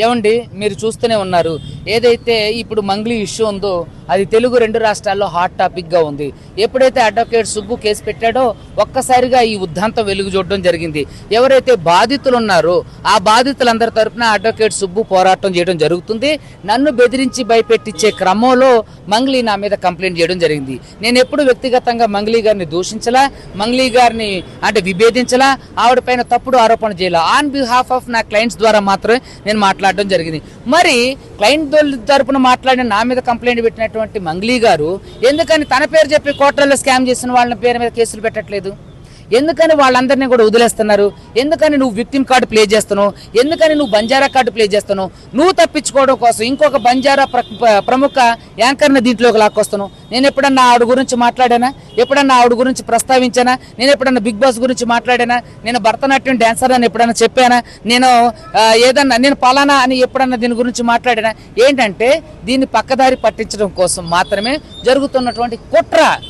ఏమండి మీరు చూస్తూనే ఉన్నారు, ఏదైతే ఇప్పుడు మంగ్లీ ఇష్యూ ఉందో అది తెలుగు రెండు రాష్ట్రాల్లో హాట్ టాపిక్ గా ఉంది. ఎప్పుడైతే అడ్వకేట్ సుబ్బు కేసు పెట్టాడో ఒక్కసారిగా ఈ ఉద్దంతం వెలుగు చూడడం జరిగింది. ఎవరైతే బాధితులు ఉన్నారో ఆ బాధితులందరి తరపున అడ్వకేట్ సుబ్బు పోరాటం చేయడం జరుగుతుంది. నన్ను బెదిరించి భయపెట్టించే క్రమంలో మంగ్లీ నా మీద కంప్లైంట్ చేయడం జరిగింది. నేను ఎప్పుడు వ్యక్తిగతంగా మంగ్లీ గారిని దూషించలా, మంగ్లీ గారిని అంటే విభేదించలా, ఆవిడ పైన తప్పుడు ఆరోపణ చేయాల. ఆన్ బిహాఫ్ ఆఫ్ నా క్లయింట్స్ ద్వారా మాత్రమే నేను మాట్లాడడం జరిగింది. మరి క్లయింట్ తరపున మాట్లాడిన నా మీద కంప్లైంట్ పెట్టినటువంటి మంగ్లీ గారు ఎందుకని తన పేరు చెప్పి కోట్లలో స్కామ్ చేసిన వాళ్ళ పేరు మీద కేసులు పెట్టట్లేదు? ఎందుకని వాళ్ళందరినీ కూడా వదిలేస్తున్నారు? ఎందుకని నువ్వు విక్టిమ్ కార్డు ప్లే చేస్తున్నావు? ఎందుకని నువ్వు బంజారా కార్డు ప్లే చేస్తున్నావు? నువ్వు తప్పించుకోవడం కోసం ఇంకొక బంజారా ప్రముఖ యాంకర్ని దీంట్లోకి లాక్కొస్తున్నావు. నేను ఎప్పుడన్నా ఆవిడ గురించి మాట్లాడానా? ఎప్పుడన్నా ఆవిడ గురించి ప్రస్తావించానా? నేను ఎప్పుడన్నా బిగ్ బాస్ గురించి మాట్లాడానా? నేను భరతనాట్యం డాన్సర్ అని ఎప్పుడన్నా చెప్పానా? నేను ఏదన్నా నేను పలానా అని ఎప్పుడన్నా దీని గురించి మాట్లాడానా? ఏంటంటే దీన్ని పక్కదారి పట్టించడం కోసం మాత్రమే జరుగుతున్నటువంటి కుట్ర.